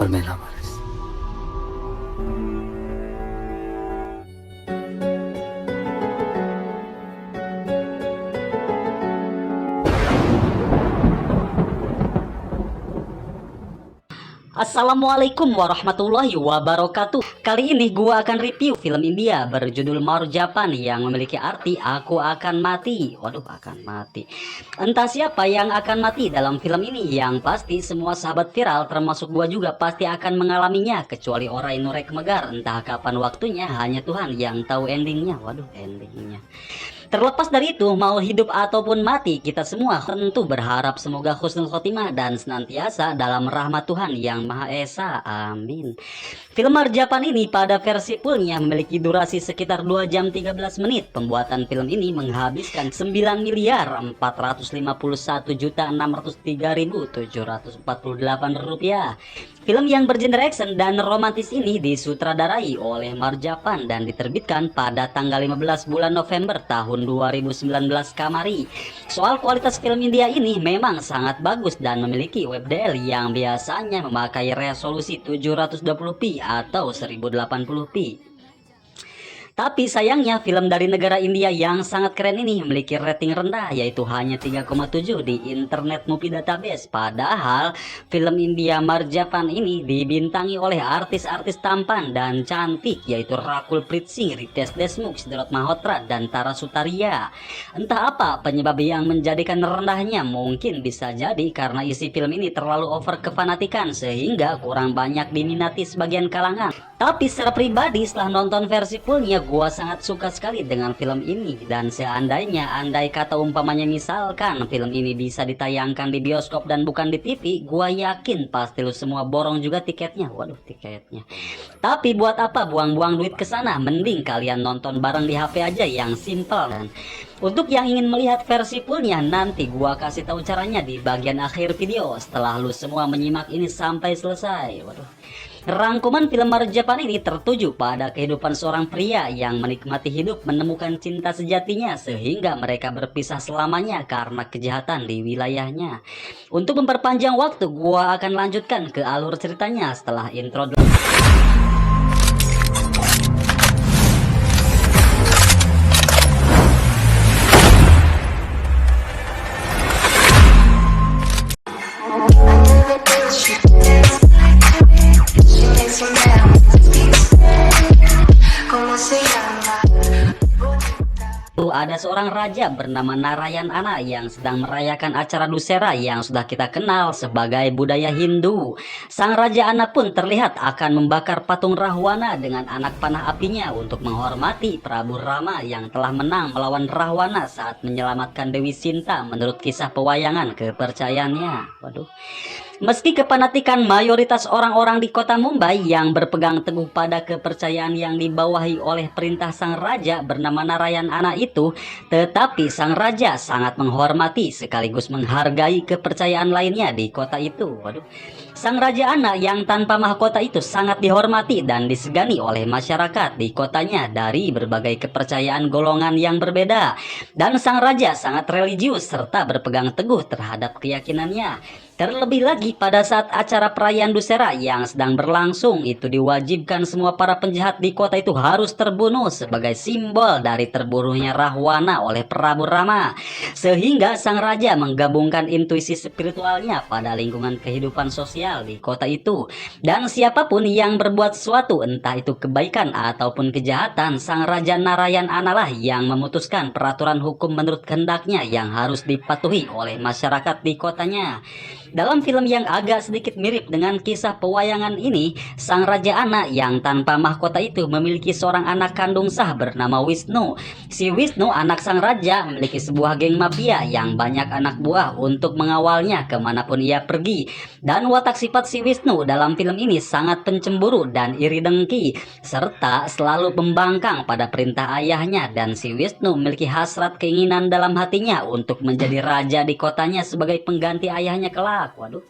और मैं लावारिस। Assalamualaikum warahmatullahi wabarakatuh. Kali ini gua akan review film India berjudul Marjapan yang memiliki arti aku akan mati. Waduh, akan mati. Entah siapa yang akan mati dalam film ini, yang pasti semua sahabat viral termasuk gua juga pasti akan mengalaminya, kecuali orang Nurek Megar. Entah kapan waktunya, hanya Tuhan yang tahu endingnya. Waduh, endingnya. Terlepas dari itu, mau hidup ataupun mati, kita semua tentu berharap semoga husnul khotimah dan senantiasa dalam rahmat Tuhan yang Maha Esa. Amin. Film Marjapan ini pada versi fullnya memiliki durasi sekitar 2 jam 13 menit. Pembuatan film ini menghabiskan 9.451.603.748 rupiah. Film yang bergenre action dan romantis ini disutradarai oleh Marjapan dan diterbitkan pada tanggal 15 bulan November tahun 2019 Kamari. Soal kualitas film India ini memang sangat bagus dan memiliki WebDL yang biasanya memakai resolusi 720p atau 1080p. Tapi sayangnya film dari negara India yang sangat keren ini memiliki rating rendah, yaitu hanya 3,7 di Internet Movie Database. Padahal film India Marjapan ini dibintangi oleh artis-artis tampan dan cantik, yaitu Rakul Preet Singh, Ritesh Deshmukh, Siddharth Malhotra, dan Tara Sutaria. Entah apa penyebab yang menjadikan rendahnya, mungkin bisa jadi karena isi film ini terlalu over kefanatikan sehingga kurang banyak diminati sebagian kalangan. Tapi secara pribadi setelah nonton versi fullnya, gua sangat suka sekali dengan film ini. Dan andai kata umpamanya misalkan film ini bisa ditayangkan di bioskop dan bukan di TV, gua yakin pasti lu semua borong juga tiketnya. Waduh, tiketnya. Tapi buat apa buang-buang duit ke sana? Mending kalian nonton bareng di HP aja yang simple. Dan untuk yang ingin melihat versi fullnya, nanti gua kasih tahu caranya di bagian akhir video setelah lu semua menyimak ini sampai selesai. Waduh. Rangkuman film Marjapan ini tertuju pada kehidupan seorang pria yang menikmati hidup, menemukan cinta sejatinya sehingga mereka berpisah selamanya karena kejahatan di wilayahnya. Untuk memperpanjang waktu, gua akan lanjutkan ke alur ceritanya setelah intro dulu. Ada seorang raja bernama Narayana yang sedang merayakan acara Dussehra yang sudah kita kenal sebagai budaya Hindu. Sang Raja Ana pun terlihat akan membakar patung Rahwana dengan anak panah apinya untuk menghormati Prabu Rama yang telah menang melawan Rahwana saat menyelamatkan Dewi Sinta menurut kisah pewayangan kepercayaannya. Waduh. Meski kefanatikan mayoritas orang-orang di kota Mumbai yang berpegang teguh pada kepercayaan yang dibawahi oleh perintah sang raja bernama Narayana itu, tetapi sang raja sangat menghormati sekaligus menghargai kepercayaan lainnya di kota itu. Waduh. Sang Raja Ana yang tanpa mahkota itu sangat dihormati dan disegani oleh masyarakat di kotanya dari berbagai kepercayaan golongan yang berbeda. Dan sang raja sangat religius serta berpegang teguh terhadap keyakinannya. Terlebih lagi pada saat acara perayaan Dussehra yang sedang berlangsung, itu diwajibkan semua para penjahat di kota itu harus terbunuh sebagai simbol dari terbunuhnya Rahwana oleh Prabu Rama. Sehingga sang raja menggabungkan intuisi spiritualnya pada lingkungan kehidupan sosial di kota itu. Dan siapapun yang berbuat sesuatu, entah itu kebaikan ataupun kejahatan, sang Raja Narayana lah yang memutuskan peraturan hukum menurut kehendaknya yang harus dipatuhi oleh masyarakat di kotanya. Dalam film yang agak sedikit mirip dengan kisah pewayangan ini, sang Raja Ana yang tanpa mahkota itu memiliki seorang anak kandung sah bernama Wisnu. Si Wisnu, anak sang raja, memiliki sebuah geng mafia yang banyak anak buah untuk mengawalnya kemanapun ia pergi. Dan watak sifat si Wisnu dalam film ini sangat pencemburu dan iri dengki, serta selalu membangkang pada perintah ayahnya. Dan si Wisnu memiliki hasrat keinginan dalam hatinya untuk menjadi raja di kotanya sebagai pengganti ayahnya kelak. Waduh.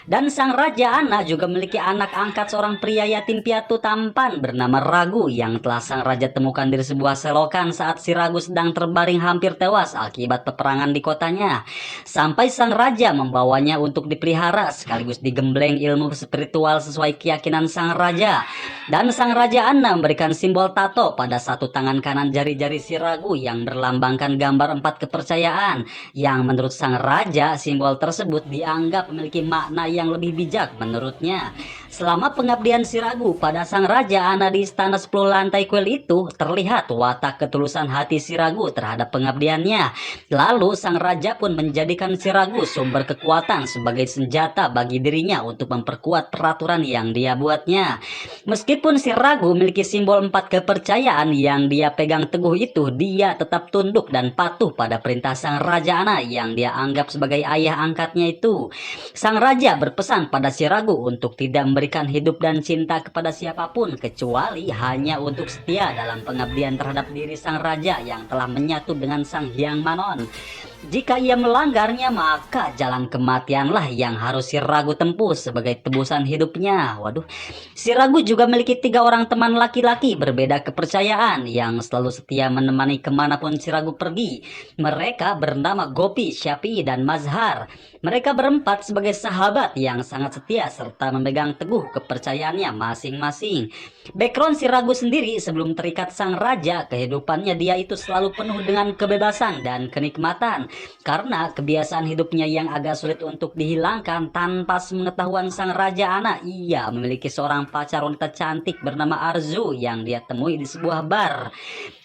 Dan sang Raja Ana juga memiliki anak angkat seorang pria yatim piatu tampan bernama Ragu yang telah sang raja temukan di sebuah selokan saat si Ragu sedang terbaring hampir tewas akibat peperangan di kotanya. Sampai sang raja membawanya untuk dipelihara sekaligus digembleng ilmu spiritual sesuai keyakinan sang raja. Dan sang Raja Ana memberikan simbol tato pada satu tangan kanan jari-jari si Ragu yang berlambangkan gambar 4 kepercayaan, yang menurut sang raja simbol tersebut dianggap memiliki makna yang lebih bijak menurutnya. Selama pengabdian si Ragu pada sang Raja Ana di istana 10 lantai kuil itu, terlihat watak ketulusan hati si Ragu terhadap pengabdiannya. Lalu sang raja pun menjadikan si Ragu sumber kekuatan sebagai senjata bagi dirinya untuk memperkuat peraturan yang dia buatnya. Meskipun si Ragu memiliki simbol 4 kepercayaan yang dia pegang teguh itu, dia tetap tunduk dan patuh pada perintah sang Raja Ana yang dia anggap sebagai ayah angkatnya itu. Sang raja berpesan pada si Ragu untuk tidak memberikan hidup dan cinta kepada siapapun kecuali hanya untuk setia dalam pengabdian terhadap diri sang raja yang telah menyatu dengan Sang Hyang Manon. Jika ia melanggarnya, maka jalan kematianlah yang harus si Ragu tempuh sebagai tebusan hidupnya. Waduh, si Ragu juga memiliki 3 orang teman laki-laki berbeda kepercayaan yang selalu setia menemani kemanapun si Ragu pergi. Mereka bernama Gopi, Syafi'i, dan Mazhar. Mereka berempat sebagai sahabat yang sangat setia serta memegang teguh kepercayaannya masing-masing. Background si Ragu sendiri sebelum terikat sang raja, kehidupannya dia itu selalu penuh dengan kebebasan dan kenikmatan. Karena kebiasaan hidupnya yang agak sulit untuk dihilangkan, tanpa sepengetahuan sang Raja Ana, ia memiliki seorang pacar wanita cantik bernama Arzu yang dia temui di sebuah bar.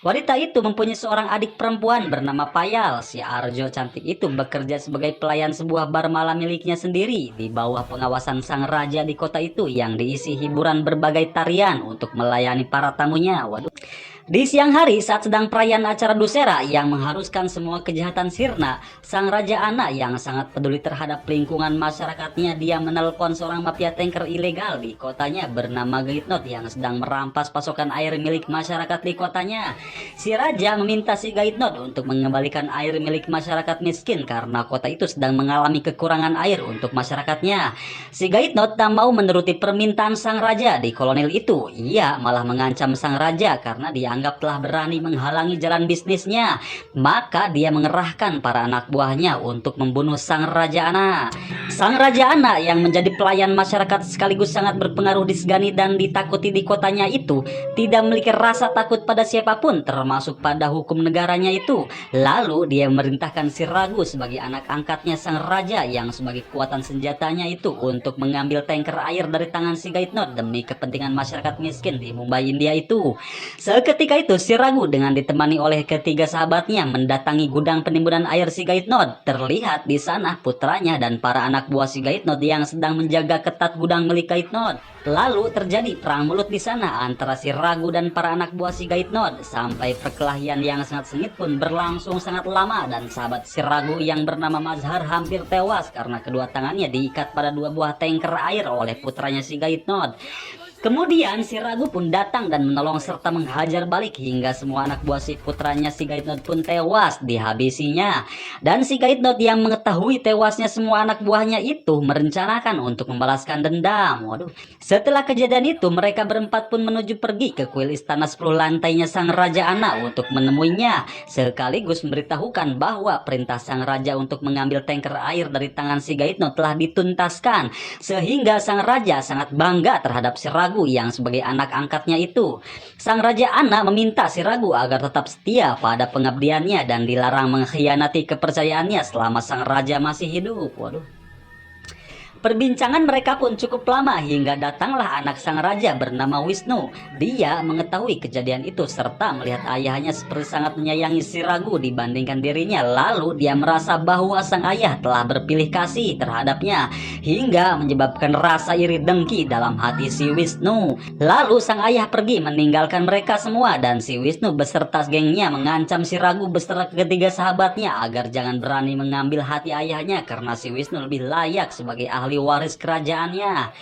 Wanita itu mempunyai seorang adik perempuan bernama Payal. Si Arjo cantik itu bekerja sebagai pelayan sebuah bar malam miliknya sendiri di bawah pengawasan sang raja di kota itu yang diisi hiburan berbagai tarian untuk melayani para tamunya. Waduh. Di siang hari saat sedang perayaan acara Dussehra yang mengharuskan semua kejahatan sirna, sang Raja Ana yang sangat peduli terhadap lingkungan masyarakatnya, dia menelpon seorang mafia tanker ilegal di kotanya bernama Gaitnot yang sedang merampas pasokan air milik masyarakat di kotanya. Si raja meminta si Gaitnot untuk mengembalikan air milik masyarakat miskin karena kota itu sedang mengalami kekurangan air untuk masyarakatnya. Si Gaitnot tak mau menuruti permintaan sang raja di kolonel itu. Ia malah mengancam sang raja karena dianggap telah berani menghalangi jalan bisnisnya. Maka dia mengerahkan para anak buahnya untuk membunuh sang Raja Ana. Sang Raja Ana yang menjadi pelayan masyarakat sekaligus sangat berpengaruh disegani dan ditakuti di kotanya itu, tidak memiliki rasa takut pada siapapun termasuk pada hukum negaranya itu. Lalu dia memerintahkan si Ragu sebagai anak angkatnya sang raja yang sebagai kekuatan senjatanya itu untuk mengambil tanker air dari tangan si Gaitnot demi kepentingan masyarakat miskin di Mumbai, India itu. Seketika itu si Ragu dengan ditemani oleh ketiga sahabatnya mendatangi gudang penimbunan air si Gaitnot. Terlihat di sana putranya dan para anak buah si Gaitnot yang sedang menjaga ketat gudang milik Gaitnot. Lalu terjadi perang mulut di sana antara si Ragu dan para anak buah si Gaitnot sampai perkelahian yang sangat sengit pun berlangsung sangat lama dan sahabat si Ragu yang bernama Mazhar hampir tewas karena kedua tangannya diikat pada 2 buah tanker air oleh putranya si Gaitnot. Kemudian si Ragu pun datang dan menolong serta menghajar balik hingga semua anak buah si putranya si Gaitnot pun tewas dihabisinya. Dan si Gaitnot yang mengetahui tewasnya semua anak buahnya itu merencanakan untuk membalaskan dendam. Waduh. Setelah kejadian itu mereka berempat pun menuju pergi ke kuil istana 10 lantainya sang Raja Ana untuk menemuinya, sekaligus memberitahukan bahwa perintah sang raja untuk mengambil tanker air dari tangan si Gaitnot telah dituntaskan, sehingga sang raja sangat bangga terhadap si Ragu yang sebagai anak angkatnya itu. Sang Raja Ana meminta si Ragu agar tetap setia pada pengabdiannya dan dilarang mengkhianati kepercayaannya selama sang raja masih hidup. Waduh. Perbincangan mereka pun cukup lama hingga datanglah anak sang raja bernama Wisnu. Dia mengetahui kejadian itu serta melihat ayahnya seperti sangat menyayangi si Ragu dibandingkan dirinya. Lalu dia merasa bahwa sang ayah telah berpilih kasih terhadapnya hingga menyebabkan rasa iri dengki dalam hati si Wisnu. Lalu sang ayah pergi meninggalkan mereka semua dan si Wisnu beserta gengnya mengancam si Ragu beserta ketiga sahabatnya agar jangan berani mengambil hati ayahnya karena si Wisnu lebih layak sebagai ahli waris kerajaannya.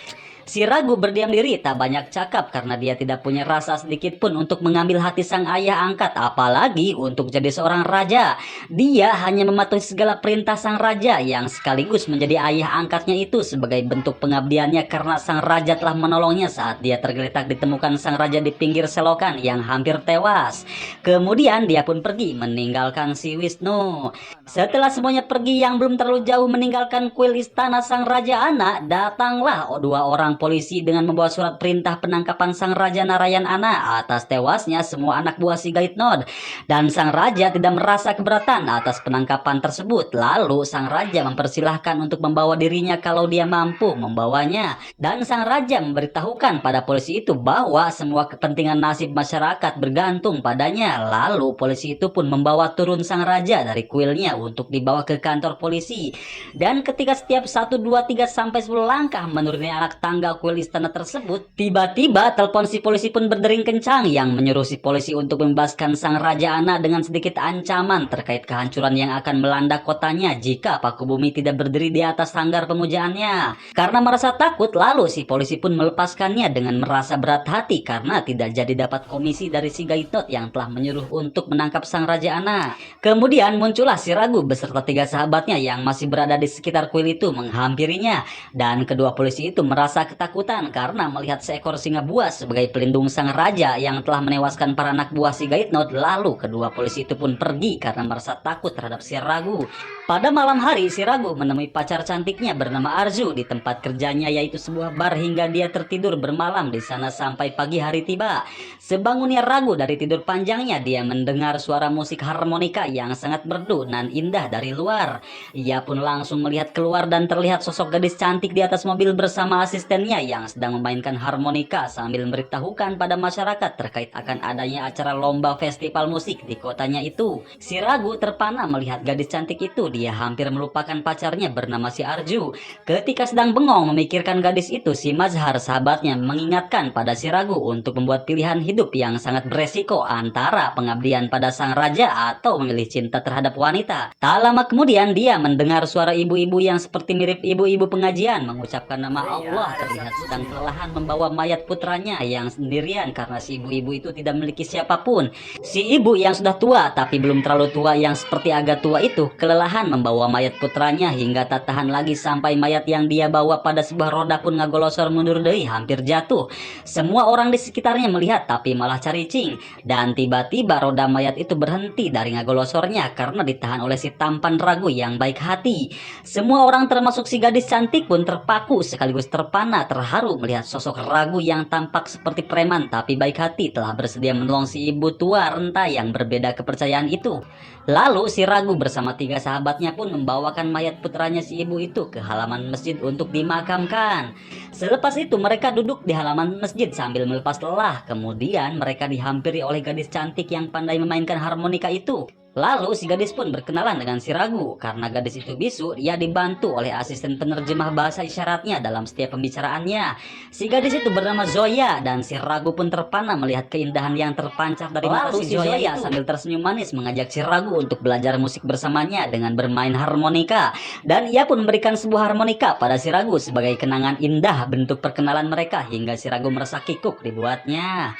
Si Ragu berdiam diri, tak banyak cakap karena dia tidak punya rasa sedikit pun untuk mengambil hati sang ayah angkat, apalagi untuk jadi seorang raja. Dia hanya mematuhi segala perintah sang raja yang sekaligus menjadi ayah angkatnya itu sebagai bentuk pengabdiannya karena sang raja telah menolongnya saat dia tergeletak ditemukan sang raja di pinggir selokan yang hampir tewas. Kemudian dia pun pergi meninggalkan si Wisnu. Setelah semuanya pergi yang belum terlalu jauh meninggalkan kuil istana sang raja anak, datanglah dua orang polisi dengan membawa surat perintah penangkapan sang raja Narayan anak atas tewasnya semua anak buah si Gaitnod. Dan sang raja tidak merasa keberatan atas penangkapan tersebut. Lalu sang raja mempersilahkan untuk membawa dirinya kalau dia mampu membawanya. Dan sang raja memberitahukan pada polisi itu bahwa semua kepentingan nasib masyarakat bergantung padanya. Lalu polisi itu pun membawa turun sang raja dari kuilnya untuk dibawa ke kantor polisi. Dan ketika setiap 1, 2, 3 sampai 10 langkah menuruni anak tangga kuil istana tersebut, tiba-tiba telepon si polisi pun berdering kencang yang menyuruh si polisi untuk membebaskan sang raja anak dengan sedikit ancaman terkait kehancuran yang akan melanda kotanya jika paku bumi tidak berdiri di atas sanggar pemujaannya. Karena merasa takut, lalu si polisi pun melepaskannya dengan merasa berat hati karena tidak jadi dapat komisi dari si Gaitnod yang telah menyuruh untuk menangkap sang raja anak. Kemudian muncullah si Ragu beserta 3 sahabatnya yang masih berada di sekitar kuil itu menghampirinya, dan kedua polisi itu merasa ketakutan karena melihat seekor singa buas sebagai pelindung sang raja yang telah menewaskan para anak buah si Gaitnod. Lalu kedua polisi itu pun pergi karena merasa takut terhadap si Ragu. Pada malam hari, si Ragu menemui pacar cantiknya bernama Arju di tempat kerjanya yaitu sebuah bar hingga dia tertidur bermalam di sana sampai pagi hari tiba. Sebangunnya Ragu dari tidur panjangnya, dia mendengar suara musik harmonika yang sangat merdu dan indah dari luar. Ia pun langsung melihat keluar dan terlihat sosok gadis cantik di atas mobil bersama asistennya yang sedang memainkan harmonika sambil memberitahukan pada masyarakat terkait akan adanya acara lomba festival musik di kotanya itu. Si Ragu terpana melihat gadis cantik itu. Dia hampir melupakan pacarnya bernama si Arju. Ketika sedang bengong memikirkan gadis itu, si Mazhar sahabatnya mengingatkan pada si Ragu untuk membuat pilihan hidup yang sangat beresiko antara pengabdian pada sang raja atau memilih cinta terhadap wanita. Tak lama kemudian dia mendengar suara ibu-ibu yang seperti mirip ibu-ibu pengajian mengucapkan nama Allah terlihat sedang kelelahan membawa mayat putranya yang sendirian karena si ibu-ibu itu tidak memiliki siapapun. Si ibu yang sudah tua tapi belum terlalu tua yang seperti agak tua itu kelelahan membawa mayat putranya hingga tak tahan lagi sampai mayat yang dia bawa pada sebuah roda pun ngagolosor mundur deui hampir jatuh. Semua orang di sekitarnya melihat tapi malah caricing, dan tiba-tiba roda mayat itu berhenti dari ngagolosornya karena ditahan oleh si tampan Ragu yang baik hati. Semua orang termasuk si gadis cantik pun terpaku sekaligus terpana terharu melihat sosok Ragu yang tampak seperti preman tapi baik hati telah bersedia menolong si ibu tua renta yang berbeda kepercayaan itu. Lalu si Ragu bersama 3 sahabatnya pun membawakan mayat putranya si ibu itu ke halaman masjid untuk dimakamkan. Selepas itu mereka duduk di halaman masjid sambil melepas lelah. Kemudian mereka dihampiri oleh gadis cantik yang pandai memainkan harmonika itu. Lalu si gadis pun berkenalan dengan si Ragu. Karena gadis itu bisu, ia dibantu oleh asisten penerjemah bahasa isyaratnya dalam setiap pembicaraannya. Si gadis itu bernama Zoya, dan si Ragu pun terpana melihat keindahan yang terpancar dari mata si Zoya sambil tersenyum manis mengajak si Ragu untuk belajar musik bersamanya dengan bermain harmonika. Dan ia pun memberikan sebuah harmonika pada si Ragu sebagai kenangan indah bentuk perkenalan mereka hingga si Ragu merasa kikuk dibuatnya.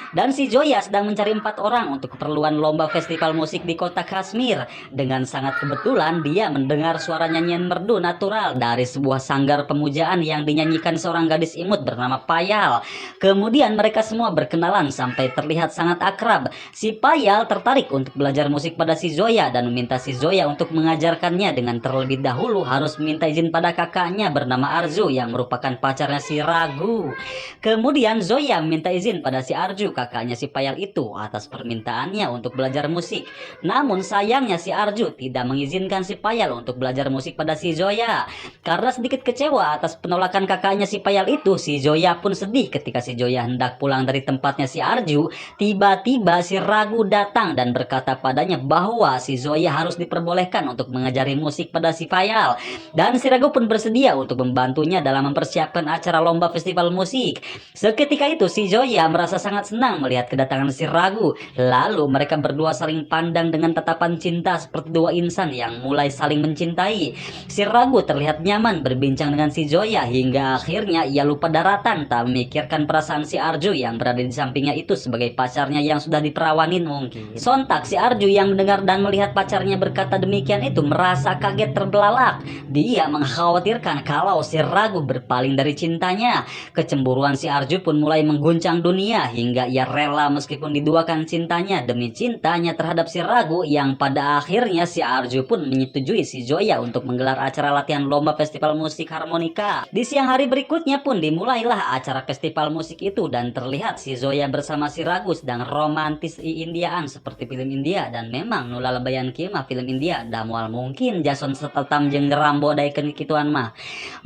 Dan si Zoya sedang mencari 4 orang untuk keperluan lomba festival musik di kota Kashmir. Dengan sangat kebetulan dia mendengar suara nyanyian merdu natural dari sebuah sanggar pemujaan yang dinyanyikan seorang gadis imut bernama Payal. Kemudian mereka semua berkenalan sampai terlihat sangat akrab. Si Payal tertarik untuk belajar musik pada si Zoya dan meminta si Zoya untuk mengajarkannya dengan terlebih dahulu harus meminta izin pada kakaknya bernama Arju yang merupakan pacarnya si Ragu. Kemudian Zoya meminta izin pada si Arju, kakaknya si Payal itu, atas permintaannya untuk belajar musik. Namun sayangnya si Arju tidak mengizinkan si Payal untuk belajar musik pada si Zoya. Karena sedikit kecewa atas penolakan kakaknya si Payal itu, si Zoya pun sedih. Ketika si Zoya hendak pulang dari tempatnya si Arju, tiba-tiba si Ragu datang dan berkata padanya bahwa si Zoya harus diperbolehkan untuk mengajari musik pada si Payal. Dan si Ragu pun bersedia untuk membantunya dalam mempersiapkan acara lomba festival musik. Seketika itu si Zoya merasa sangat senang senang melihat kedatangan si Ragu. Lalu mereka berdua saling pandang dengan tatapan cinta seperti dua insan yang mulai saling mencintai. Si Ragu terlihat nyaman berbincang dengan si Zoya hingga akhirnya ia lupa daratan, tak memikirkan perasaan si Arju yang berada di sampingnya itu sebagai pacarnya yang sudah diperawanin mungkin. Sontak si Arju yang mendengar dan melihat pacarnya berkata demikian itu merasa kaget terbelalak. Dia mengkhawatirkan kalau si Ragu berpaling dari cintanya. Kecemburuan si Arju pun mulai mengguncang dunia hingga ia rela meskipun diduakan cintanya demi cintanya terhadap si Ragu, yang pada akhirnya si Arju pun menyetujui si Zoya untuk menggelar acara latihan lomba festival musik harmonika. Di siang hari berikutnya pun dimulailah acara festival musik itu dan terlihat si Zoya bersama si Ragu sedang romantis Indiaan seperti film India, dan memang nula lebayan kieu mah film India da moal mungkin Jason Statham jeung Rambo daekeun kituan mah.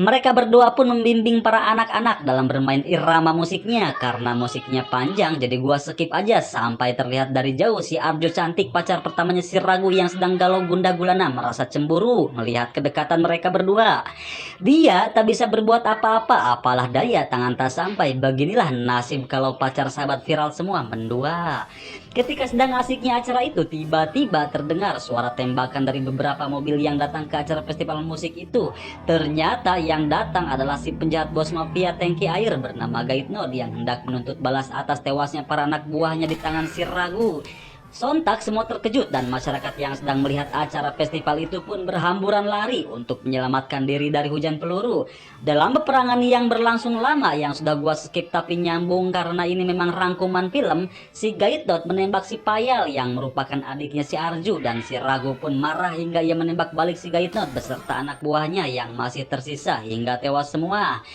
Mereka berdua pun membimbing para anak-anak dalam bermain irama musiknya. Karena musiknya panjang jadi gua skip aja sampai terlihat dari jauh si Arjo cantik pacar pertamanya si Ragu yang sedang galau gunda gulana merasa cemburu melihat kedekatan mereka berdua. Dia tak bisa berbuat apa-apa, apalah daya tangan tak sampai. Beginilah nasib kalau pacar sahabat viral semua mendua. Ketika sedang asiknya acara itu, tiba-tiba terdengar suara tembakan dari beberapa mobil yang datang ke acara festival musik itu. Ternyata yang datang adalah si penjahat bos mafia tangki air bernama Gaitnod yang hendak menuntut balas atas tewasnya para anak buahnya di tangan si Ragu. Sontak semua terkejut dan masyarakat yang sedang melihat acara festival itu pun berhamburan lari untuk menyelamatkan diri dari hujan peluru. Dalam peperangan yang berlangsung lama yang sudah gua skip tapi nyambung karena ini memang rangkuman film, si Gaitdot menembak si Payal yang merupakan adiknya si Arju, dan si Ragu pun marah hingga ia menembak balik si Gaitdot beserta anak buahnya yang masih tersisa hingga tewas semua.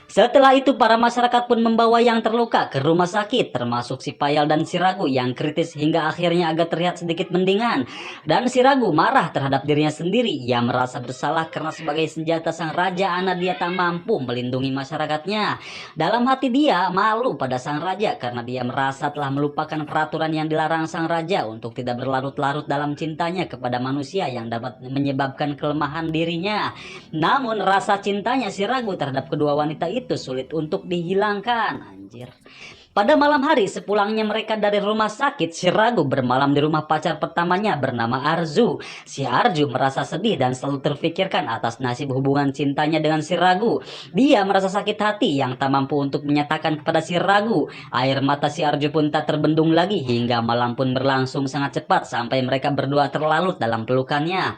Setelah itu para masyarakat pun membawa yang terluka ke rumah sakit termasuk si Payal dan si Ragu yang kritis hingga akhirnya agak terlihat sedikit mendingan. Dan si Ragu marah terhadap dirinya sendiri. Ia merasa bersalah karena sebagai senjata sang raja anak dia tak mampu melindungi masyarakatnya. Dalam hati dia malu pada sang raja karena dia merasa telah melupakan peraturan yang dilarang sang raja untuk tidak berlarut-larut dalam cintanya kepada manusia yang dapat menyebabkan kelemahan dirinya. Namun rasa cintanya si Ragu terhadap kedua wanita itu sulit untuk dihilangkan. Anjir. Pada malam hari sepulangnya mereka dari rumah sakit, si Ragu bermalam di rumah pacar pertamanya bernama Arzu. Si Arju merasa sedih dan selalu terfikirkan atas nasib hubungan cintanya dengan si Ragu. Dia merasa sakit hati yang tak mampu untuk menyatakan kepada si Ragu. Air mata si Arju pun tak terbendung lagi hingga malam pun berlangsung sangat cepat sampai mereka berdua terlalut dalam pelukannya.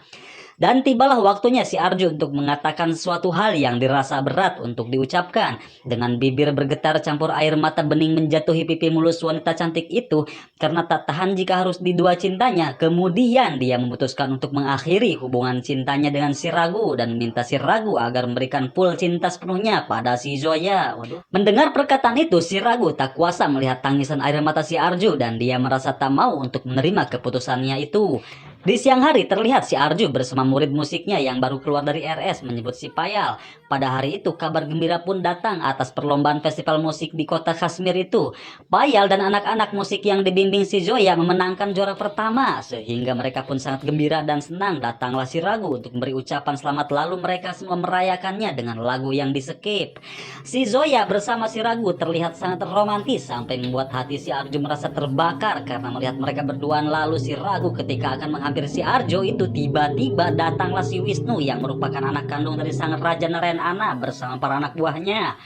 Dan tibalah waktunya si Arju untuk mengatakan suatu hal yang dirasa berat untuk diucapkan. Dengan bibir bergetar campur air mata bening menjatuhi pipi mulus wanita cantik itu karena tak tahan jika harus didua cintanya. Kemudian dia memutuskan untuk mengakhiri hubungan cintanya dengan si Ragu dan minta si Ragu agar memberikan full cinta sepenuhnya pada si Zoya. Waduh. Mendengar perkataan itu, si Ragu tak kuasa melihat tangisan air mata si Arju dan dia merasa tak mau untuk menerima keputusannya itu. Di siang hari terlihat si Arju bersama murid musiknya yang baru keluar dari RS menyebut si Payal. Pada hari itu kabar gembira pun datang atas perlombaan festival musik di kota Kashmir itu. Payal dan anak-anak musik yang dibimbing si Zoya memenangkan juara pertama sehingga mereka pun sangat gembira dan senang. Datanglah si Ragu untuk memberi ucapan selamat lalu mereka semua merayakannya dengan lagu yang di-skip. Si Zoya bersama si Ragu terlihat sangat romantis sampai membuat hati si Arju merasa terbakar karena melihat mereka berduaan. Lalu si Ragu ketika akan menghampiri si Arjo itu tiba-tiba datanglah si Wisnu yang merupakan anak kandung dari sang Raja Narayana bersama para anak buahnya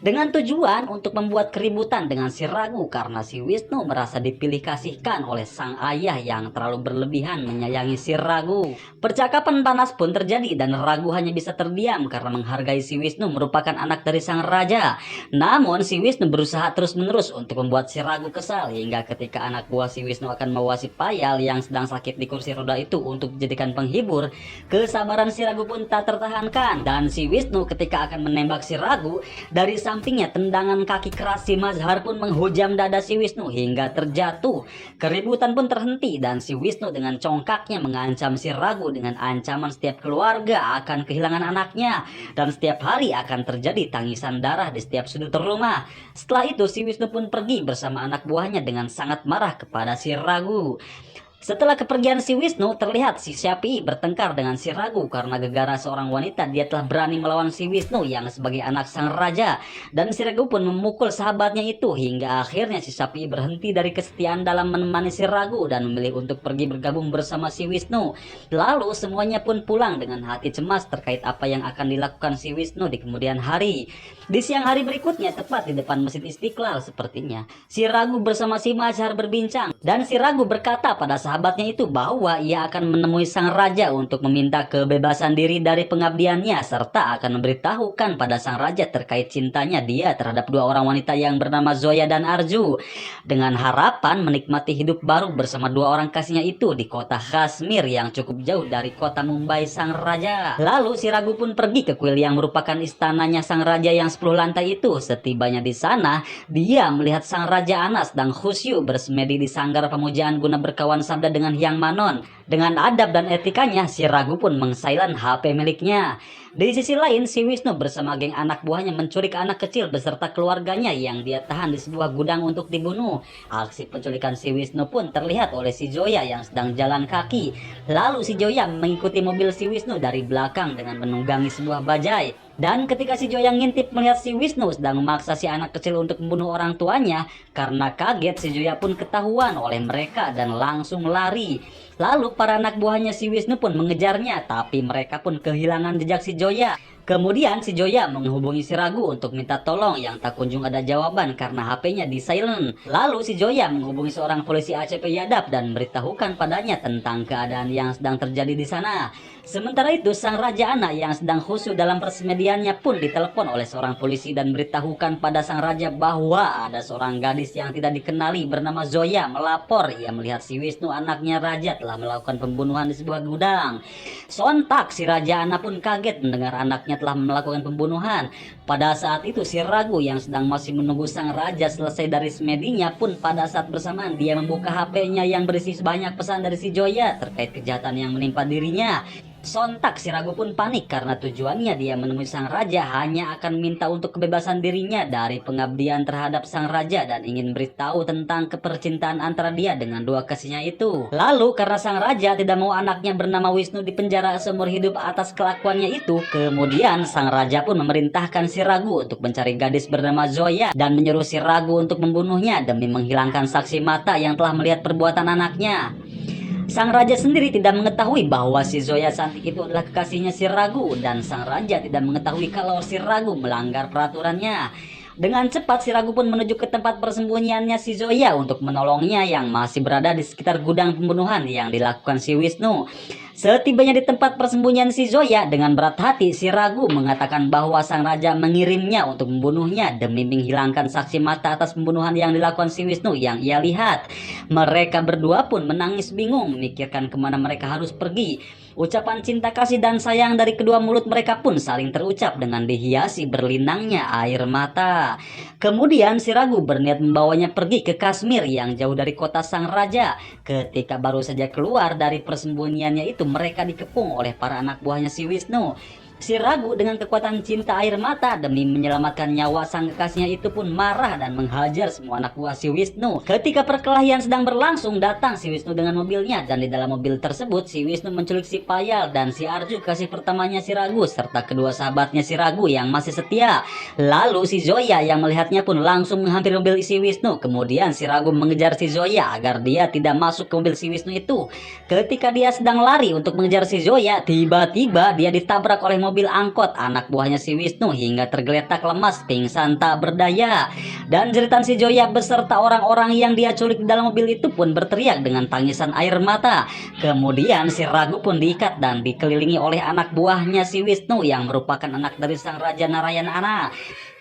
dengan tujuan untuk membuat keributan dengan si Ragu karena si Wisnu merasa dipilih kasihkan oleh sang ayah yang terlalu berlebihan menyayangi si Ragu. Percakapan panas pun terjadi dan Ragu hanya bisa terdiam karena menghargai si Wisnu merupakan anak dari sang raja. Namun si Wisnu berusaha terus-menerus untuk membuat si Ragu kesal hingga ketika anak buah si Wisnu akan membawa si Payal yang sedang sakit di kursi roda itu untuk dijadikan penghibur, kesabaran si Ragu pun tak tertahankan dan si Wisnu ketika akan menembak si Ragu, dari sampingnya tendangan kaki keras si Mazhar pun menghujam dada si Wisnu hingga terjatuh. Keributan pun terhenti dan si Wisnu dengan congkaknya mengancam si Ragu dengan ancaman setiap keluarga akan kehilangan anaknya dan setiap hari akan terjadi tangisan darah di setiap sudut rumah. Setelah itu si Wisnu pun pergi bersama anak buahnya dengan sangat marah kepada si Ragu. Setelah kepergian si Wisnu, terlihat si Syafii bertengkar dengan si Ragu karena gegara seorang wanita dia telah berani melawan si Wisnu yang sebagai anak sang raja. Dan si Ragu pun memukul sahabatnya itu hingga akhirnya si Syafii berhenti dari kesetiaan dalam menemani si Ragu dan memilih untuk pergi bergabung bersama si Wisnu. Lalu semuanya pun pulang dengan hati cemas terkait apa yang akan dilakukan si Wisnu di kemudian hari. Di siang hari berikutnya, tepat di depan Masjid Istiqlal sepertinya, si Ragu bersama si Mazhar berbincang dan si Ragu berkata pada sahabatnya itu bahwa ia akan menemui sang raja untuk meminta kebebasan diri dari pengabdiannya serta akan memberitahukan pada sang raja terkait cintanya dia terhadap dua orang wanita yang bernama Zoya dan Arju, dengan harapan menikmati hidup baru bersama dua orang kasihnya itu di kota Kashmir yang cukup jauh dari kota Mumbai sang raja. Lalu si Ragu pun pergi ke kuil yang merupakan istananya sang raja yang 10 lantai itu. Setibanya di sana, dia melihat sang raja Anas sedang khusyuk bersemedi di sanggar pemujaan guna berkawan sabda dengan Hyang Manon. Dengan adab dan etikanya, si Ragu pun meng-silent HP miliknya. Di sisi lain, si Wisnu bersama geng anak buahnya menculik anak kecil beserta keluarganya yang dia tahan di sebuah gudang untuk dibunuh. Aksi penculikan si Wisnu pun terlihat oleh si Zoya yang sedang jalan kaki. Lalu si Zoya mengikuti mobil si Wisnu dari belakang dengan menunggangi sebuah bajai. Dan ketika si Zoya ngintip melihat si Wisnu sedang memaksa si anak kecil untuk membunuh orang tuanya, karena kaget si Zoya pun ketahuan oleh mereka dan langsung lari. Lalu para anak buahnya si Wisnu pun mengejarnya, tapi mereka pun kehilangan jejak si Zoya. Kemudian si Zoya menghubungi si Ragu untuk minta tolong yang tak kunjung ada jawaban karena HP-nya di silent. Lalu si Zoya menghubungi seorang polisi ACP Yadap dan memberitahukan padanya tentang keadaan yang sedang terjadi di sana. Sementara itu sang raja anak yang sedang khusyuk dalam persemediannya pun ditelepon oleh seorang polisi dan memberitahukan pada sang raja bahwa ada seorang gadis yang tidak dikenali bernama Zoya melapor ia melihat si Wisnu anaknya raja telah melakukan pembunuhan di sebuah gudang. Sontak si raja anak pun kaget mendengar anaknya telah melakukan pembunuhan. Pada saat itu si Ragu yang sedang masih menunggu sang raja selesai dari semedinya pun pada saat bersamaan dia membuka HP-nya yang berisi sebanyak pesan dari si Zoya terkait kejahatan yang menimpa dirinya. Sontak si Ragu pun panik karena tujuannya dia menemui sang raja hanya akan minta untuk kebebasan dirinya dari pengabdian terhadap sang raja dan ingin beritahu tentang kepercintaan antara dia dengan dua kasihnya itu. Lalu karena sang raja tidak mau anaknya bernama Wisnu dipenjara seumur hidup atas kelakuannya itu, kemudian sang raja pun memerintahkan si Ragu untuk mencari gadis bernama Zoya dan menyuruh si Ragu untuk membunuhnya demi menghilangkan saksi mata yang telah melihat perbuatan anaknya. Sang raja sendiri tidak mengetahui bahwa si Zoya cantik itu adalah kekasihnya si Ragu dan sang raja tidak mengetahui kalau si Ragu melanggar peraturannya. Dengan cepat si Ragu pun menuju ke tempat persembunyiannya si Zoya untuk menolongnya yang masih berada di sekitar gudang pembunuhan yang dilakukan si Wisnu. Setibanya di tempat persembunyian si Zoya, dengan berat hati si Ragu mengatakan bahwa sang raja mengirimnya untuk membunuhnya demi menghilangkan saksi mata atas pembunuhan yang dilakukan si Wisnu yang ia lihat. Mereka berdua pun menangis bingung memikirkan kemana mereka harus pergi. Ucapan cinta kasih dan sayang dari kedua mulut mereka pun saling terucap dengan dihiasi berlinangnya air mata. Kemudian si Ragu berniat membawanya pergi ke Kashmir yang jauh dari kota sang raja. Ketika baru saja keluar dari persembunyiannya itu, mereka dikepung oleh para anak buahnya si Wisnu. Si Ragu dengan kekuatan cinta air mata demi menyelamatkan nyawa sang kekasihnya itu pun marah dan menghajar semua anak buah si Wisnu. Ketika perkelahian sedang berlangsung, datang si Wisnu dengan mobilnya dan di dalam mobil tersebut si Wisnu menculik si Payal dan si Arju kasih pertamanya si Ragu serta kedua sahabatnya si Ragu yang masih setia. Lalu si Zoya yang melihatnya pun langsung menghampiri mobil si Wisnu. Kemudian si Ragu mengejar si Zoya agar dia tidak masuk ke mobil si Wisnu itu. Ketika dia sedang lari untuk mengejar si Zoya, tiba-tiba dia ditabrak oleh mobil angkot anak buahnya si Wisnu hingga tergeletak lemas pingsan tak berdaya. Dan jeritan si Zoya beserta orang-orang yang dia culik di dalam mobil itu pun berteriak dengan tangisan air mata. Kemudian si Ragu pun diikat dan dikelilingi oleh anak buahnya si Wisnu yang merupakan anak dari sang Raja Narayana.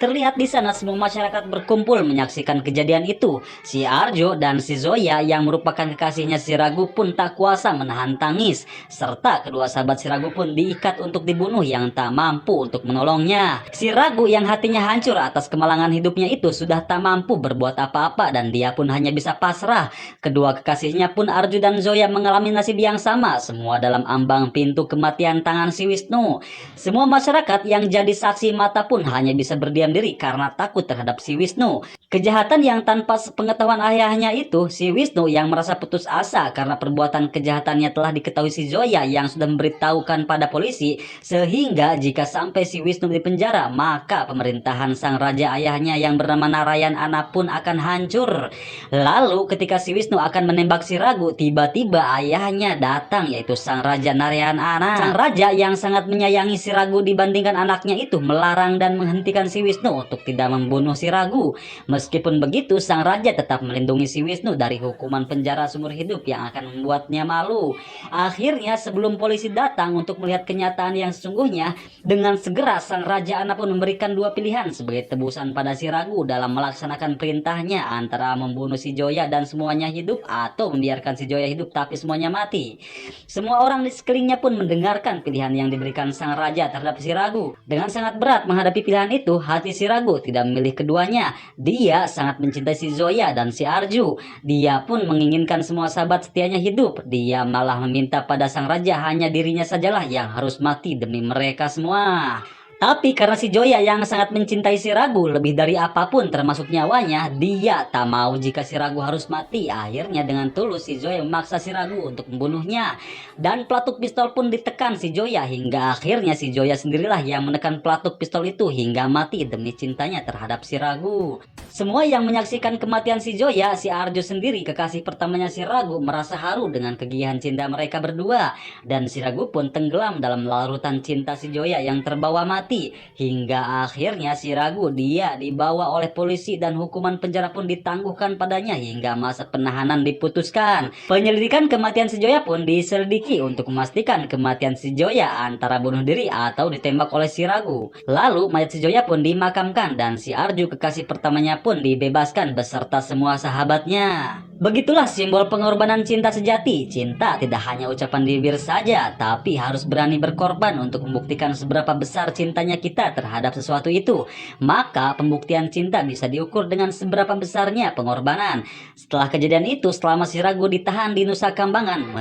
Terlihat di sana semua masyarakat berkumpul menyaksikan kejadian itu. Si Arjo dan si Zoya yang merupakan kekasihnya si Ragu pun tak kuasa menahan tangis. Serta kedua sahabat si Ragu pun diikat untuk dibunuh yang tak mampu untuk menolongnya. Si Ragu yang hatinya hancur atas kemalangan hidupnya itu sudah tak mampu berbuat apa-apa dan dia pun hanya bisa pasrah. Kedua kekasihnya pun Arjo dan Zoya mengalami nasib yang sama, semua dalam ambang pintu kematian tangan si Wisnu. Semua masyarakat yang jadi saksi mata pun hanya bisa berdiam berdiam diri karena takut terhadap si Wisnu. Kejahatan yang tanpa sepengetahuan ayahnya itu, si Wisnu yang merasa putus asa karena perbuatan kejahatannya telah diketahui si Zoya yang sudah memberitahukan pada polisi, sehingga jika sampai si Wisnu di penjara, maka pemerintahan sang raja ayahnya yang bernama Narayan Ana pun akan hancur. Lalu ketika si Wisnu akan menembak si Ragu, tiba-tiba ayahnya datang, yaitu sang raja Narayan Ana. Sang raja yang sangat menyayangi si Ragu dibandingkan anaknya itu melarang dan menghentikan si Wisnu untuk tidak membunuh si Ragu. Meskipun begitu, sang raja tetap melindungi si Wisnu dari hukuman penjara seumur hidup yang akan membuatnya malu. Akhirnya sebelum polisi datang untuk melihat kenyataan yang sesungguhnya, dengan segera sang raja Ana pun memberikan dua pilihan sebagai tebusan pada si Ragu dalam melaksanakan perintahnya, antara membunuh si Zoya dan semuanya hidup atau membiarkan si Zoya hidup tapi semuanya mati. Semua orang di sekelilingnya pun mendengarkan pilihan yang diberikan sang raja terhadap si Ragu. Dengan sangat berat menghadapi pilihan itu, hati si Ragu tidak memilih keduanya. Dia sangat mencintai si Zoya dan si Arju. Dia pun menginginkan semua sahabat setianya hidup. Dia malah meminta pada sang raja hanya dirinya sajalah yang harus mati demi mereka semua. Tapi karena si Zoya yang sangat mencintai si Ragu lebih dari apapun termasuk nyawanya, dia tak mau jika si Ragu harus mati. Akhirnya dengan tulus si Zoya memaksa si Ragu untuk membunuhnya. Dan pelatuk pistol pun ditekan si Zoya hingga akhirnya si Zoya sendirilah yang menekan pelatuk pistol itu hingga mati demi cintanya terhadap si Ragu. Semua yang menyaksikan kematian si Zoya, si Arju sendiri kekasih pertamanya si Ragu merasa haru dengan kegigihan cinta mereka berdua. Dan si Ragu pun tenggelam dalam larutan cinta si Zoya yang terbawa mati. Hingga akhirnya si Ragu dia dibawa oleh polisi dan hukuman penjara pun ditangguhkan padanya hingga masa penahanan diputuskan. Penyelidikan kematian si Zoya pun diselidiki untuk memastikan kematian si Zoya antara bunuh diri atau ditembak oleh si Ragu. Lalu mayat si Zoya pun dimakamkan dan si Arju kekasih pertamanya pun dibebaskan beserta semua sahabatnya. Begitulah simbol pengorbanan cinta sejati. Cinta tidak hanya ucapan bibir saja, tapi harus berani berkorban untuk membuktikan seberapa besar cintanya kita terhadap sesuatu itu. Maka pembuktian cinta bisa diukur dengan seberapa besarnya pengorbanan. Setelah kejadian itu, selama si Ragu ditahan di Nusa Kambangan,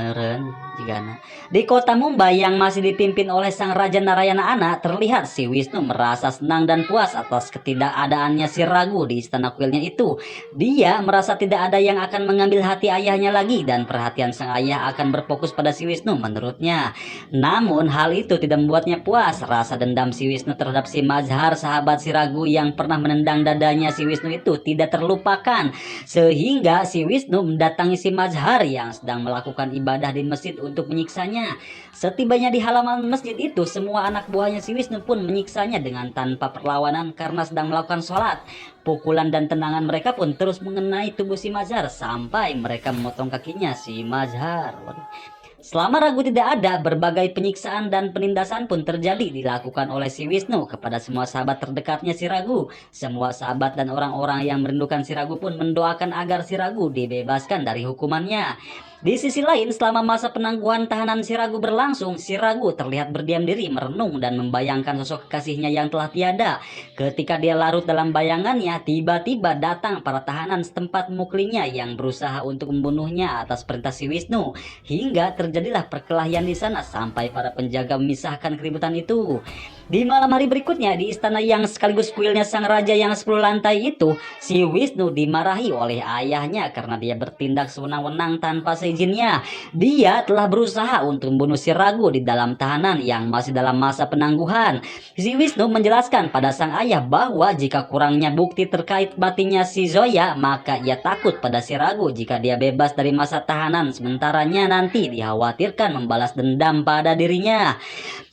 di kota Mumbai yang masih dipimpin oleh sang Raja Narayana Ana, terlihat si Wisnu merasa senang dan puas atas ketidakadaannya si Ragu di istana kuilnya itu. Dia merasa tidak ada yang akan mengambil hati ayahnya lagi dan perhatian sang ayah akan berfokus pada si Wisnu menurutnya. Namun hal itu tidak membuatnya puas. Rasa dendam si Wisnu terhadap si Mazhar, sahabat si Ragu yang pernah menendang dadanya si Wisnu itu tidak terlupakan. Sehingga si Wisnu mendatangi si Mazhar yang sedang melakukan ibadah di masjid untuk menyiksanya. Setibanya di halaman masjid itu, semua anak buahnya si Wisnu pun menyiksanya dengan tanpa perlawanan karena sedang melakukan sholat. Pukulan dan tendangan mereka pun terus mengenai tubuh si Mazhar sampai mereka memotong kakinya si Mazhar. Selama Ragu tidak ada, berbagai penyiksaan dan penindasan pun terjadi dilakukan oleh si Wisnu kepada semua sahabat terdekatnya si Ragu. Semua sahabat dan orang-orang yang merindukan si Ragu pun mendoakan agar si Ragu dibebaskan dari hukumannya. Di sisi lain, selama masa penangguhan tahanan si Ragu berlangsung, si Ragu terlihat berdiam diri, merenung dan membayangkan sosok kekasihnya yang telah tiada. Ketika dia larut dalam bayangannya, tiba-tiba datang para tahanan setempat memukulinya yang berusaha untuk membunuhnya atas perintah si Wisnu. Hingga terjadilah perkelahian di sana sampai para penjaga memisahkan keributan itu. Di malam hari berikutnya, di istana yang sekaligus kuilnya sang raja yang 10 lantai itu, si Wisnu dimarahi oleh ayahnya karena dia bertindak sewenang-wenang tanpa seizinnya. Dia telah berusaha untuk membunuh si Ragu di dalam tahanan yang masih dalam masa penangguhan. Si Wisnu menjelaskan pada sang ayah bahwa jika kurangnya bukti terkait matinya si Zoya, maka ia takut pada si Ragu jika dia bebas dari masa tahanan sementaranya nanti dikhawatirkan membalas dendam pada dirinya.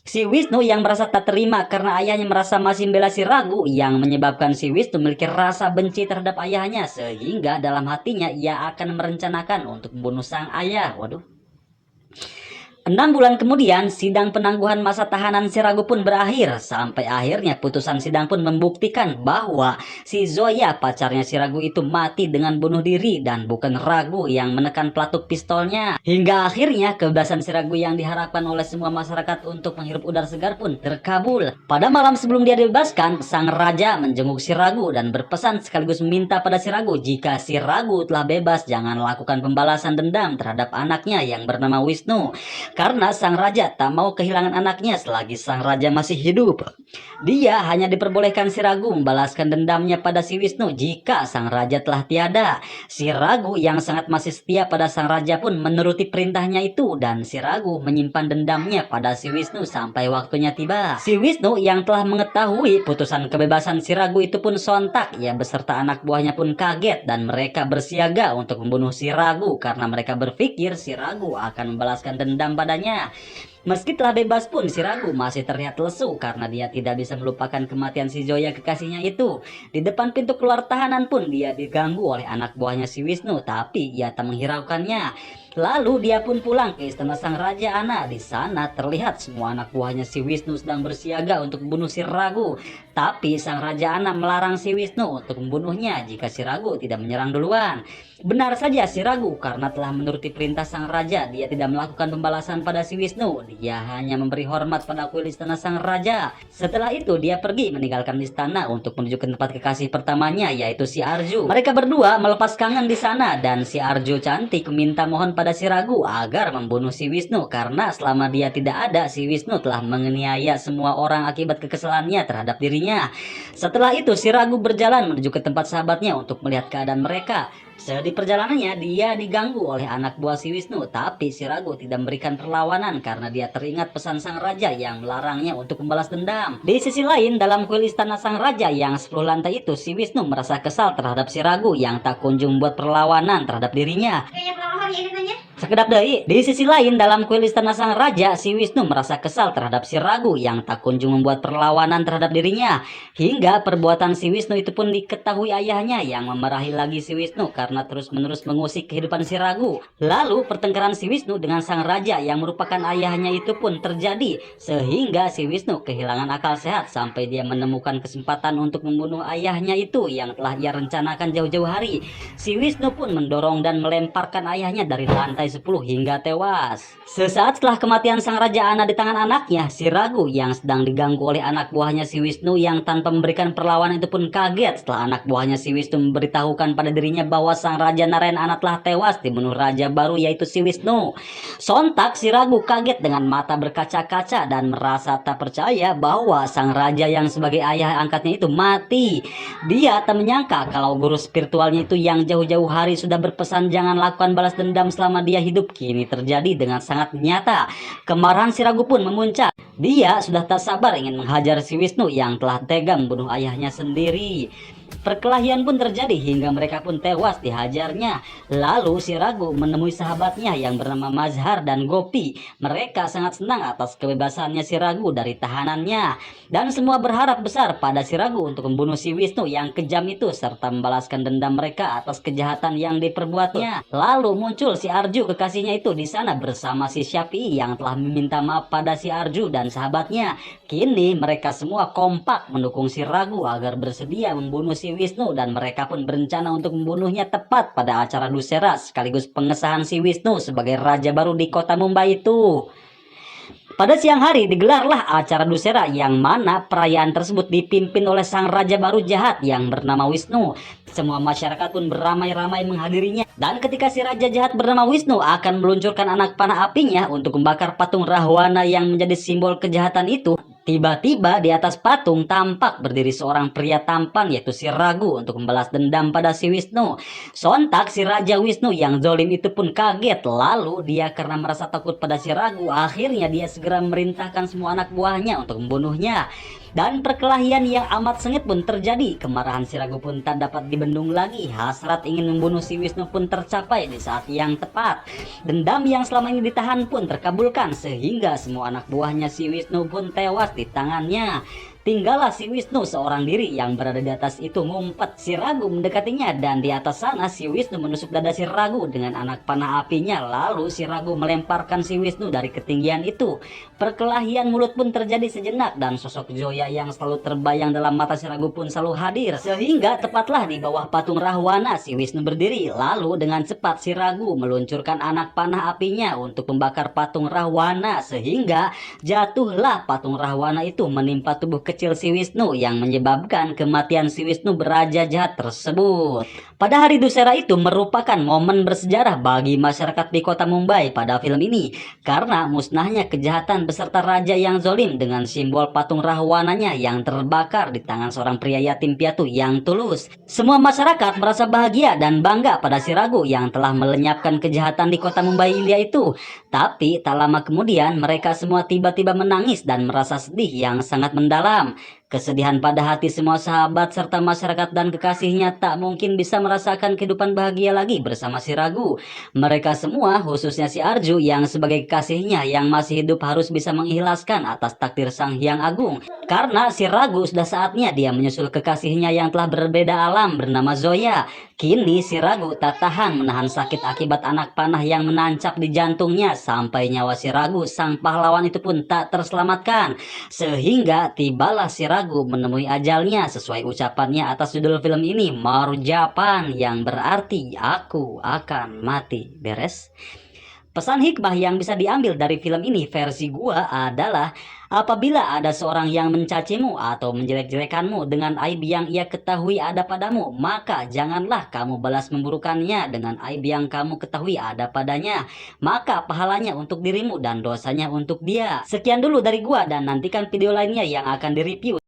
Si Wisnu yang merasa tak terima karena ayahnya merasa masih membela si Ragu, yang menyebabkan si Wisnu memiliki rasa benci terhadap ayahnya, sehingga dalam hatinya ia akan merencanakan untuk membunuh sang ayah. 6 bulan kemudian, sidang penangguhan masa tahanan si Ragu pun berakhir. Sampai akhirnya putusan sidang pun membuktikan bahwa si Zoya, pacarnya si Ragu itu mati dengan bunuh diri dan bukan Ragu yang menekan pelatuk pistolnya. Hingga akhirnya kebebasan si Ragu yang diharapkan oleh semua masyarakat untuk menghirup udara segar pun terkabul. Pada malam sebelum dia dibebaskan, sang raja menjenguk si Ragu dan berpesan sekaligus meminta pada si Ragu jika si Ragu telah bebas jangan lakukan pembalasan dendam terhadap anaknya yang bernama Wisnu. karena sang raja tak mau kehilangan anaknya selagi sang raja masih hidup. Dia hanya diperbolehkan si Ragu membalaskan dendamnya pada si Wisnu jika sang raja telah tiada. Si Ragu yang sangat masih setia pada sang raja pun menuruti perintahnya itu, dan si Ragu menyimpan dendamnya pada si Wisnu sampai waktunya tiba. Si Wisnu yang telah mengetahui putusan kebebasan si Ragu itu pun sontak, ia beserta anak buahnya pun kaget dan mereka bersiaga untuk membunuh si Ragu karena mereka berpikir si Ragu akan membalaskan dendam padanya. Meski telah bebas pun si Ragu masih terlihat lesu karena dia tidak bisa melupakan kematian si Zoya kekasihnya itu. Di depan pintu keluar tahanan pun dia diganggu oleh anak buahnya si Wisnu, tapi ia tak menghiraukannya. Lalu dia pun pulang ke istana sang raja Ana. Di sana terlihat semua anak buahnya si Wisnu sedang bersiaga untuk membunuh si Ragu. Tapi sang raja Ana melarang si Wisnu untuk membunuhnya jika si Ragu tidak menyerang duluan. Benar saja si Ragu karena telah menuruti perintah sang raja, dia tidak melakukan pembalasan pada si Wisnu. Dia hanya memberi hormat pada kuil istana sang raja. Setelah itu dia pergi meninggalkan istana untuk menuju ke tempat kekasih pertamanya, yaitu si Arju. Mereka berdua melepas kangen di sana dan si Arju cantik meminta mohon pada si Ragu agar membunuh si Wisnu karena selama dia tidak ada, si Wisnu telah menganiaya semua orang akibat kekesalannya terhadap dirinya. Setelah itu si Ragu berjalan menuju ke tempat sahabatnya untuk melihat keadaan mereka. Di perjalanannya dia diganggu oleh anak buah si Wisnu, tapi si Ragu tidak memberikan perlawanan karena dia teringat pesan sang raja yang melarangnya untuk membalas dendam. Di sisi lain, dalam kuil istana sang raja yang 10 lantai itu, si Wisnu merasa kesal terhadap si Ragu yang tak kunjung membuat perlawanan terhadap dirinya. Sekedap deui. Di sisi lain, dalam kuil istana sang raja, si Wisnu merasa kesal terhadap si Ragu yang tak kunjung membuat perlawanan terhadap dirinya. Hingga perbuatan si Wisnu itu pun diketahui ayahnya yang memarahi lagi si Wisnu karena terus-menerus mengusik kehidupan si Ragu. Lalu pertengkaran si Wisnu dengan sang raja yang merupakan ayahnya itu pun terjadi, sehingga si Wisnu kehilangan akal sehat sampai dia menemukan kesempatan untuk membunuh ayahnya itu yang telah ia rencanakan jauh-jauh hari. Si Wisnu pun mendorong dan melemparkan ayahnya dari lantai 10 hingga tewas. Sesaat setelah kematian sang raja Ana di tangan anaknya, si Ragu yang sedang diganggu oleh anak buahnya si Wisnu yang tanpa memberikan perlawanan itu pun kaget setelah anak buahnya si Wisnu memberitahukan pada dirinya bahwa sang raja Narayana Ana telah tewas dibunuh raja baru yaitu si Wisnu. Sontak si Ragu kaget dengan mata berkaca-kaca dan merasa tak percaya bahwa sang raja yang sebagai ayah angkatnya itu mati. Dia tak menyangka kalau guru spiritualnya itu yang jauh-jauh hari sudah berpesan jangan lakukan balas dendam selama dia hidup kini terjadi dengan sangat nyata. Kemarahan si Ragu pun memuncak. Dia sudah tak sabar ingin menghajar si Wisnu yang telah tega membunuh ayahnya sendiri. Perkelahian pun terjadi hingga mereka pun tewas dihajarnya. Lalu si Ragu menemui sahabatnya yang bernama Mazhar dan Gopi. Mereka sangat senang atas kebebasannya si Ragu dari tahanannya. Dan semua berharap besar pada si Ragu untuk membunuh si Wisnu yang kejam itu serta membalaskan dendam mereka atas kejahatan yang diperbuatnya. Lalu muncul si Arju kekasihnya itu di sana bersama si Syafi'i yang telah meminta maaf pada si Arju dan sahabatnya. Kini mereka semua kompak mendukung si Ragu agar bersedia membunuh si Wisnu dan mereka pun berencana untuk membunuhnya tepat pada acara Dussehra sekaligus pengesahan si Wisnu sebagai raja baru di kota Mumbai itu. Pada siang hari digelarlah acara Dussehra yang mana perayaan tersebut dipimpin oleh sang raja baru jahat yang bernama Wisnu. Semua masyarakat pun beramai-ramai menghadirinya. Dan ketika si raja jahat bernama Wisnu akan meluncurkan anak panah apinya untuk membakar patung Rahwana yang menjadi simbol kejahatan itu, tiba-tiba di atas patung tampak berdiri seorang pria tampan yaitu si Ragu untuk membalas dendam pada si Wisnu. Sontak si Raja Wisnu yang zolim itu pun kaget. Lalu dia karena merasa takut pada si Ragu, akhirnya dia segera memerintahkan semua anak buahnya untuk membunuhnya. Dan perkelahian yang amat sengit pun terjadi. Kemarahan si Ragu pun tak dapat dibendung lagi. Hasrat ingin membunuh si Wisnu pun tercapai di saat yang tepat. Dendam yang selama ini ditahan pun terkabulkan sehingga semua anak buahnya si Wisnu pun tewas di tangannya. Tinggallah si Wisnu seorang diri yang berada di atas itu ngumpet. Si Ragu mendekatinya dan di atas sana si Wisnu menusuk dada si Ragu dengan anak panah apinya. Lalu si Ragu melemparkan si Wisnu dari ketinggian itu. Perkelahian mulut pun terjadi sejenak dan sosok Zoya yang selalu terbayang dalam mata si Ragu pun selalu hadir. Sehingga tepatlah di bawah patung Rahwana si Wisnu berdiri. Lalu dengan cepat si Ragu meluncurkan anak panah apinya untuk membakar patung Rahwana sehingga jatuhlah patung Rahwana itu menimpa tubuh kecil kecil si Wisnu yang menyebabkan kematian si Wisnu beraja jahat tersebut. Pada hari Dussehra itu merupakan momen bersejarah bagi masyarakat di kota Mumbai pada film ini karena musnahnya kejahatan beserta raja yang zolim dengan simbol patung Rahwananya yang terbakar di tangan seorang pria yatim piatu yang tulus. Semua masyarakat merasa bahagia dan bangga pada si Raghu yang telah melenyapkan kejahatan di kota Mumbai India itu. Tapi tak lama kemudian mereka semua tiba-tiba menangis dan merasa sedih yang sangat mendalam. Kesedihan pada hati semua sahabat serta masyarakat dan kekasihnya tak mungkin bisa merasakan kehidupan bahagia lagi bersama si Raghu. Mereka semua, khususnya si Arju yang sebagai kekasihnya yang masih hidup harus bisa mengikhlaskan atas takdir Sang Hyang Agung. Karena si Raghu sudah saatnya dia menyusul kekasihnya yang telah berbeda alam bernama Zoya. Kini si Raghu tak tahan menahan sakit akibat anak panah yang menancap di jantungnya sampai nyawa si Raghu sang pahlawan itu pun tak terselamatkan. Sehingga tibalah si Raghu menemui ajalnya sesuai ucapannya atas judul film ini, Marjapan, yang berarti aku akan mati. Beres? Pesan hikmah yang bisa diambil dari film ini versi gua adalah apabila ada seorang yang mencacimu atau menjelek-jelekanmu dengan aib yang ia ketahui ada padamu, maka janganlah kamu balas memburukannya dengan aib yang kamu ketahui ada padanya. Maka pahalanya untuk dirimu dan dosanya untuk dia. Sekian dulu dari gua dan nantikan video lainnya yang akan direview.